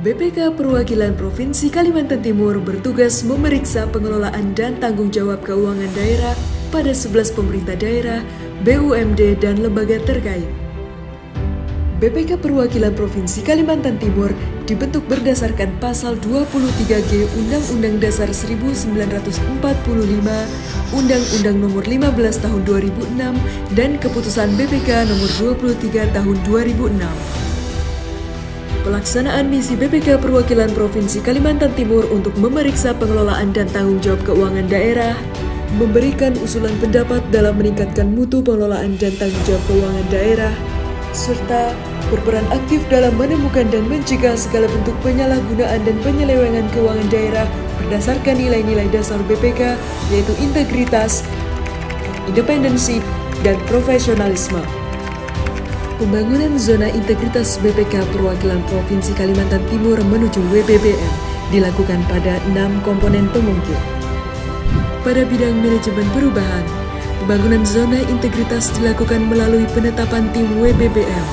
BPK Perwakilan Provinsi Kalimantan Timur bertugas memeriksa pengelolaan dan tanggung jawab keuangan daerah pada 11 pemerintah daerah, BUMD, dan lembaga terkait. BPK Perwakilan Provinsi Kalimantan Timur dibentuk berdasarkan Pasal 23G Undang-Undang Dasar 1945, Undang-Undang Nomor 15 Tahun 2006, dan Keputusan BPK Nomor 23 Tahun 2006. Pelaksanaan misi BPK Perwakilan Provinsi Kalimantan Timur untuk memeriksa pengelolaan dan tanggung jawab keuangan daerah, memberikan usulan pendapat dalam meningkatkan mutu pengelolaan dan tanggung jawab keuangan daerah, serta berperan aktif dalam menemukan dan mencegah segala bentuk penyalahgunaan dan penyelewengan keuangan daerah berdasarkan nilai-nilai dasar BPK, yaitu integritas, independensi, dan profesionalisme. Pembangunan zona integritas BPK Perwakilan Provinsi Kalimantan Timur menuju WBBM dilakukan pada 6 komponen pemungkit. Pada bidang manajemen perubahan, pembangunan zona integritas dilakukan melalui penetapan tim WBBM.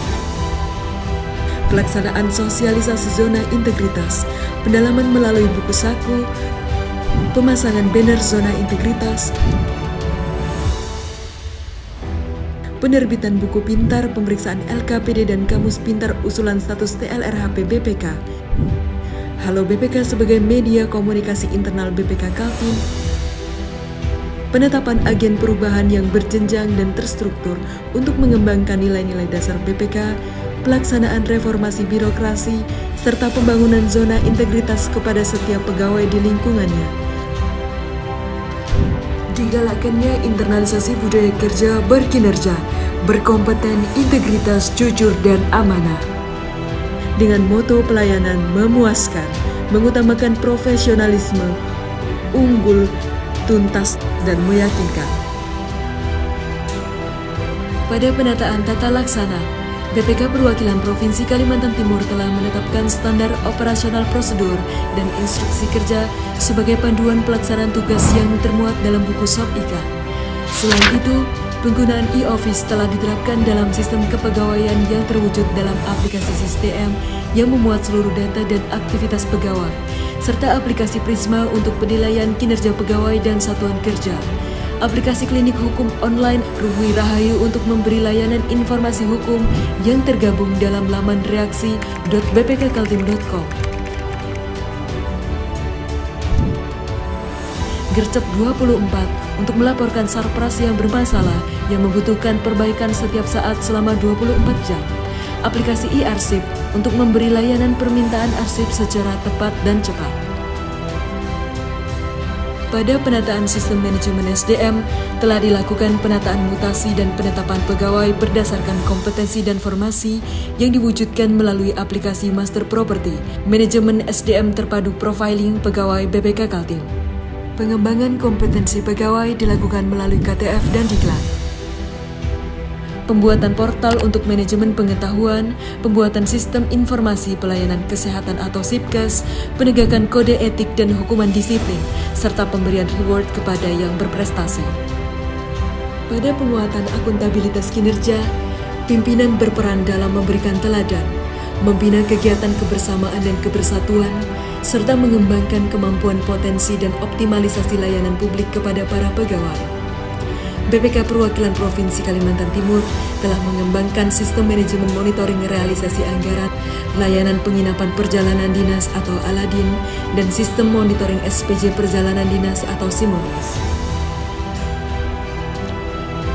Pelaksanaan sosialisasi zona integritas, pendalaman melalui buku saku, pemasangan banner zona integritas, penerbitan buku pintar, pemeriksaan LKPD dan kamus pintar usulan status TLRHP BPK. Halo BPK sebagai media komunikasi internal BPK Kaltim. Penetapan agen perubahan yang berjenjang dan terstruktur untuk mengembangkan nilai-nilai dasar BPK, pelaksanaan reformasi birokrasi, serta pembangunan zona integritas kepada setiap pegawai di lingkungannya. Digalakkannya internalisasi budaya kerja berkinerja, berkompeten, integritas, jujur, dan amanah. Dengan moto pelayanan memuaskan, mengutamakan profesionalisme, unggul, tuntas, dan meyakinkan. Pada penataan tata laksana, BPK Perwakilan Provinsi Kalimantan Timur telah menetapkan standar operasional prosedur dan instruksi kerja sebagai panduan pelaksanaan tugas yang termuat dalam buku SOP IKA. Selain itu, penggunaan e-office telah diterapkan dalam sistem kepegawaian yang terwujud dalam aplikasi SISDM yang memuat seluruh data dan aktivitas pegawai, serta aplikasi Prisma untuk penilaian kinerja pegawai dan satuan kerja. Aplikasi klinik hukum online Ruhui Rahayu untuk memberi layanan informasi hukum yang tergabung dalam laman reaksi.bpkkaltim.com. Gercep 24 untuk melaporkan sarpras yang bermasalah yang membutuhkan perbaikan setiap saat selama 24 jam. Aplikasi e-arsip untuk memberi layanan permintaan arsip secara tepat dan cepat. Pada penataan sistem manajemen SDM, telah dilakukan penataan mutasi dan penetapan pegawai berdasarkan kompetensi dan formasi yang diwujudkan melalui aplikasi Master Property, Manajemen SDM Terpadu Profiling Pegawai BPK Kaltim. Pengembangan kompetensi pegawai dilakukan melalui KTF dan Diklat. Pembuatan portal untuk manajemen pengetahuan, pembuatan sistem informasi pelayanan kesehatan atau SIPKES, penegakan kode etik dan hukuman disiplin, serta pemberian reward kepada yang berprestasi. Pada penguatan akuntabilitas kinerja, pimpinan berperan dalam memberikan teladan, membina kegiatan kebersamaan dan kebersatuan, serta mengembangkan kemampuan potensi dan optimalisasi layanan publik kepada para pegawai. BPK Perwakilan Provinsi Kalimantan Timur telah mengembangkan sistem manajemen monitoring realisasi anggaran, layanan penginapan perjalanan dinas atau Aladin, dan sistem monitoring SPJ perjalanan dinas atau Simonis.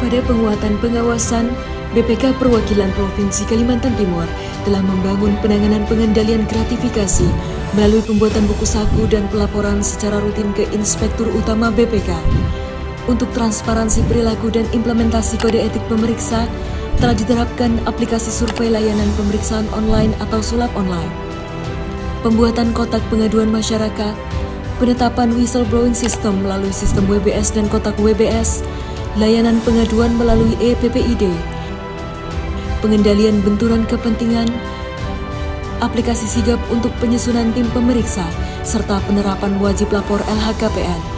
Pada penguatan pengawasan, BPK Perwakilan Provinsi Kalimantan Timur telah membangun penanganan pengendalian gratifikasi melalui pembuatan buku saku dan pelaporan secara rutin ke Inspektur Utama BPK. Untuk transparansi perilaku dan implementasi kode etik pemeriksa, telah diterapkan aplikasi survei layanan pemeriksaan online atau sulap online. Pembuatan kotak pengaduan masyarakat, penetapan whistleblowing system melalui sistem WBS dan kotak WBS, layanan pengaduan melalui EPPID, pengendalian benturan kepentingan, aplikasi sigap untuk penyusunan tim pemeriksa, serta penerapan wajib lapor LHKPN.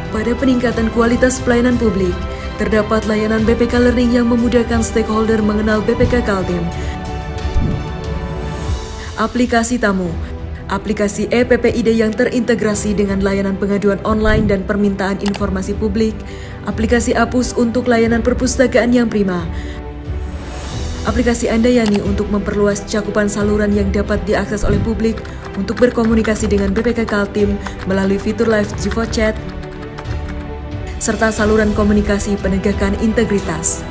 Pada peningkatan kualitas pelayanan publik, terdapat layanan BPK Learning yang memudahkan stakeholder mengenal BPK Kaltim. Aplikasi Tamu, aplikasi EPPID yang terintegrasi dengan layanan pengaduan online dan permintaan informasi publik, aplikasi Apus untuk layanan perpustakaan yang prima, aplikasi Andayani untuk memperluas cakupan saluran yang dapat diakses oleh publik untuk berkomunikasi dengan BPK Kaltim melalui fitur live GIVO Chat, serta saluran komunikasi penegakan integritas.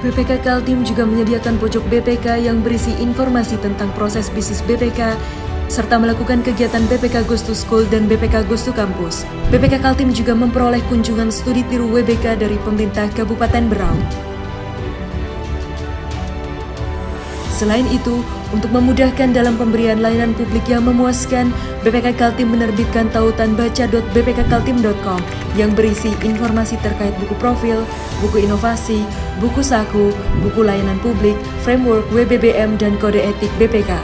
BPK Kaltim juga menyediakan pojok BPK yang berisi informasi tentang proses bisnis BPK, serta melakukan kegiatan BPK Goes to School dan BPK Goes to Campus. BPK Kaltim juga memperoleh kunjungan studi tiru WBK dari pemerintah Kabupaten Berau. Selain itu, untuk memudahkan dalam pemberian layanan publik yang memuaskan, BPK Kaltim menerbitkan tautan baca.bpkkaltim.com yang berisi informasi terkait buku profil, buku inovasi, buku saku, buku layanan publik, framework WBBM, dan kode etik BPK.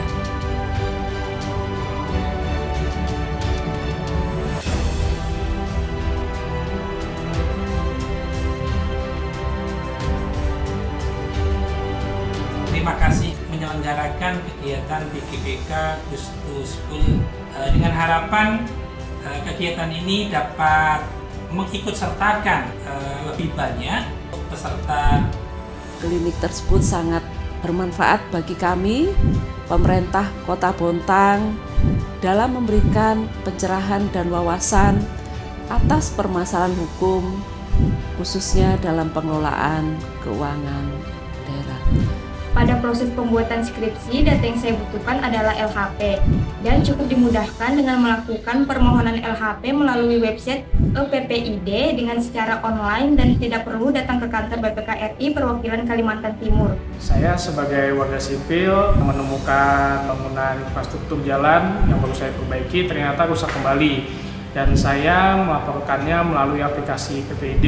Terima kasih menyelenggarakan kegiatan BKBK Goes to School dengan harapan kegiatan ini dapat mengikut sertakan lebih banyak peserta. Klinik tersebut sangat bermanfaat bagi kami, pemerintah Kota Bontang, dalam memberikan pencerahan dan wawasan atas permasalahan hukum, khususnya dalam pengelolaan keuangan daerah. Pada proses pembuatan skripsi, data yang saya butuhkan adalah LHP dan cukup dimudahkan dengan melakukan permohonan LHP melalui website EPPID dengan secara online dan tidak perlu datang ke kantor BPK RI perwakilan Kalimantan Timur. Saya sebagai warga sipil menemukan bangunan infrastruktur jalan yang baru saya perbaiki ternyata rusak kembali dan saya melaporkannya melalui aplikasi PPID.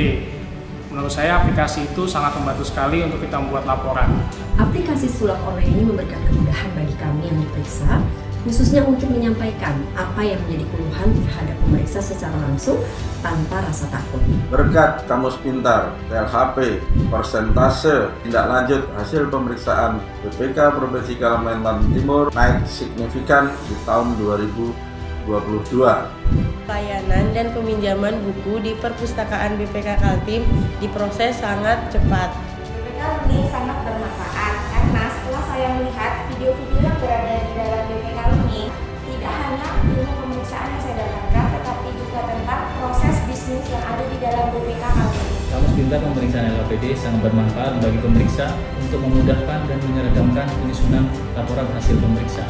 Menurut saya aplikasi itu sangat membantu sekali untuk kita membuat laporan. Aplikasi sulap online ini memberikan kemudahan bagi kami yang diperiksa, khususnya untuk menyampaikan apa yang menjadi keluhan terhadap pemeriksa secara langsung tanpa rasa takut. Berkat Kamus Pintar, LHP, persentase tindak lanjut hasil pemeriksaan BPK Provinsi Kalimantan Timur naik signifikan di tahun 2022. Layanan dan peminjaman buku di perpustakaan BPK Kaltim diproses sangat cepat. BPK Learning sangat bermanfaat karena setelah saya melihat video-video yang berada di dalam BPK Learning, tidak hanya ilmu pemeriksaan yang saya dapatkan, tetapi juga tentang proses bisnis yang ada di dalam BPK Kaltim. Kamus Pintar pemeriksaan LHPD sangat bermanfaat bagi pemeriksa untuk memudahkan dan menyeragamkan penyusunan laporan hasil pemeriksaan.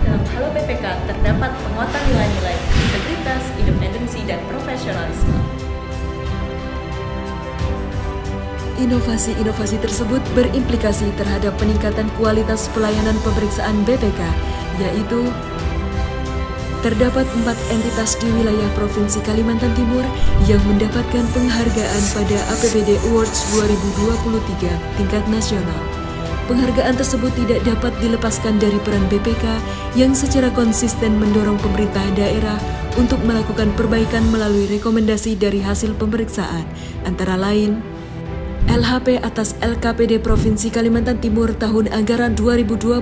Dalam Halo BPK terdapat penguatan nilai-nilai integritas, independensi, dan profesionalisme. Inovasi-inovasi tersebut berimplikasi terhadap peningkatan kualitas pelayanan pemeriksaan BPK, yaitu terdapat 4 entitas di wilayah Provinsi Kalimantan Timur yang mendapatkan penghargaan pada APBD Awards 2023 tingkat nasional. Penghargaan tersebut tidak dapat dilepaskan dari peran BPK yang secara konsisten mendorong pemerintah daerah untuk melakukan perbaikan melalui rekomendasi dari hasil pemeriksaan, antara lain LHP atas LKPD Provinsi Kalimantan Timur tahun anggaran 2021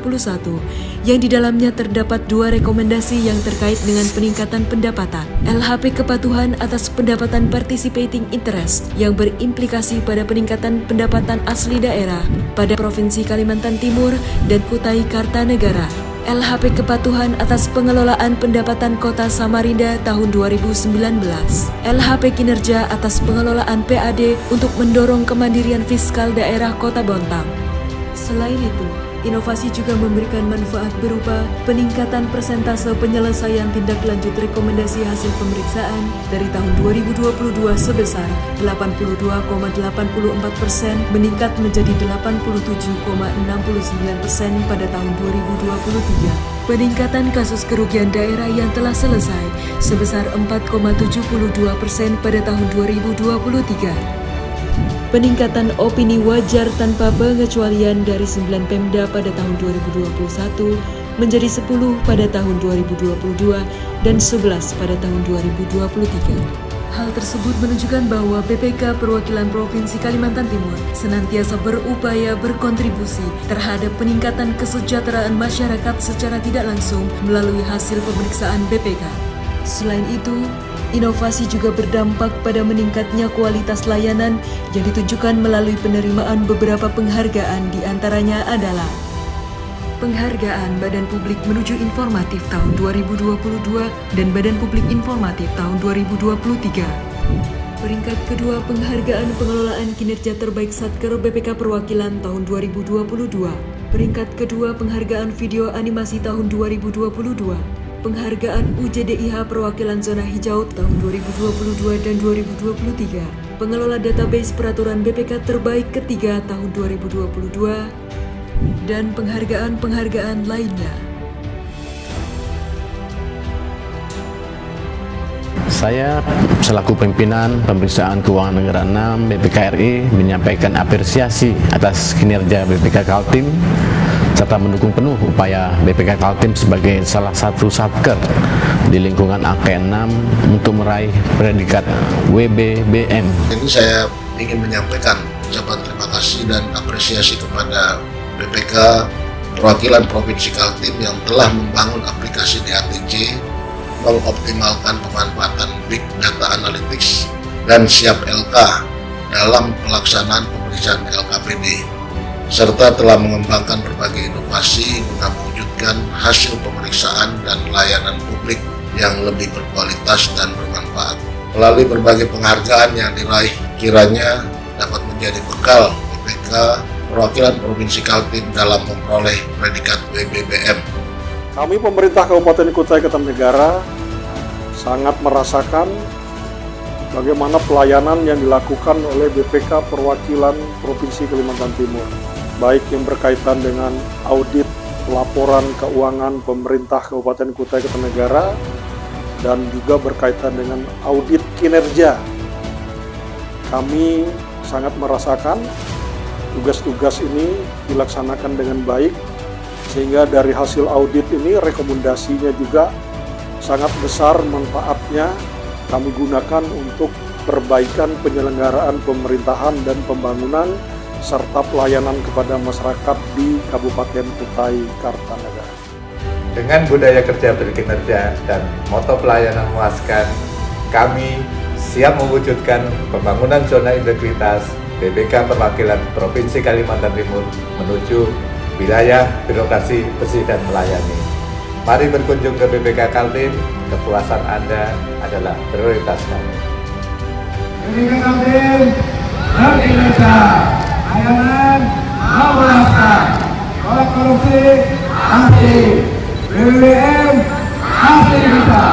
yang di dalamnya terdapat 2 rekomendasi yang terkait dengan peningkatan pendapatan. LHP kepatuhan atas pendapatan participating interest yang berimplikasi pada peningkatan pendapatan asli daerah pada Provinsi Kalimantan Timur dan Kutai Kartanegara. LHP kepatuhan atas pengelolaan pendapatan Kota Samarinda tahun 2019. LHP kinerja atas pengelolaan PAD untuk mendorong kemandirian fiskal daerah Kota Bontang. Selain itu, inovasi juga memberikan manfaat berupa peningkatan persentase penyelesaian tindak lanjut rekomendasi hasil pemeriksaan dari tahun 2022 sebesar 82,84% meningkat menjadi 87,69% pada tahun 2023. Peningkatan kasus kerugian daerah yang telah selesai sebesar 4,72% pada tahun 2023. Peningkatan opini wajar tanpa pengecualian dari 9 Pemda pada tahun 2021 menjadi 10 pada tahun 2022 dan 11 pada tahun 2023. Hal tersebut menunjukkan bahwa BPK Perwakilan Provinsi Kalimantan Timur senantiasa berupaya berkontribusi terhadap peningkatan kesejahteraan masyarakat secara tidak langsung melalui hasil pemeriksaan BPK. Selain itu, inovasi juga berdampak pada meningkatnya kualitas layanan yang ditunjukkan melalui penerimaan beberapa penghargaan, diantaranya adalah Penghargaan Badan Publik Menuju Informatif tahun 2022 dan Badan Publik Informatif tahun 2023. Peringkat kedua Penghargaan Pengelolaan Kinerja Terbaik Satker BPK Perwakilan tahun 2022. Peringkat kedua Penghargaan Video Animasi tahun 2022. Penghargaan UJDIH Perwakilan Zona Hijau tahun 2022 dan 2023. Pengelola Database Peraturan BPK Terbaik ketiga tahun 2022. Dan penghargaan-penghargaan lainnya. Saya selaku pimpinan Pemeriksaan Keuangan Negara 6 BPK RI menyampaikan apresiasi atas kinerja BPK Kaltim serta mendukung penuh upaya BPK Kaltim sebagai salah satu satker di lingkungan AKN 6 untuk meraih predikat WBBM. Ini saya ingin menyampaikan ucapan terima kasih dan apresiasi kepada BPK Perwakilan Provinsi Kaltim yang telah membangun aplikasi DATC, mengoptimalkan pemanfaatan Big Data Analytics, dan siap LK dalam pelaksanaan pemeriksaan LKPD, serta telah mengembangkan berbagai inovasi guna mewujudkan hasil pemeriksaan dan layanan publik yang lebih berkualitas dan bermanfaat. Melalui berbagai penghargaan yang diraih, kiranya dapat menjadi bekal BPK Perwakilan Provinsi Kaltim dalam memperoleh predikat WBBM. Kami pemerintah Kabupaten Kutai Kartanegara sangat merasakan bagaimana pelayanan yang dilakukan oleh BPK Perwakilan Provinsi Kalimantan Timur, baik yang berkaitan dengan audit laporan keuangan pemerintah Kabupaten Kutai Kartanegara dan juga berkaitan dengan audit kinerja. Kami sangat merasakan tugas-tugas ini dilaksanakan dengan baik, sehingga dari hasil audit ini rekomendasinya juga sangat besar manfaatnya kami gunakan untuk perbaikan penyelenggaraan pemerintahan dan pembangunan serta pelayanan kepada masyarakat di Kabupaten Kutai Kartanegara. Dengan budaya kerja berkinerja dan moto pelayanan memuaskan, kami siap mewujudkan pembangunan zona integritas BPK Perwakilan Provinsi Kalimantan Timur menuju wilayah birokrasi bersih dan melayani. Mari berkunjung ke BPK Kaltim, kepuasan Anda adalah prioritas kami. BPK Kaltim, Bank Indonesia, layanan memuaskan, tolak korupsi, pasti, BBM, pasti bisa.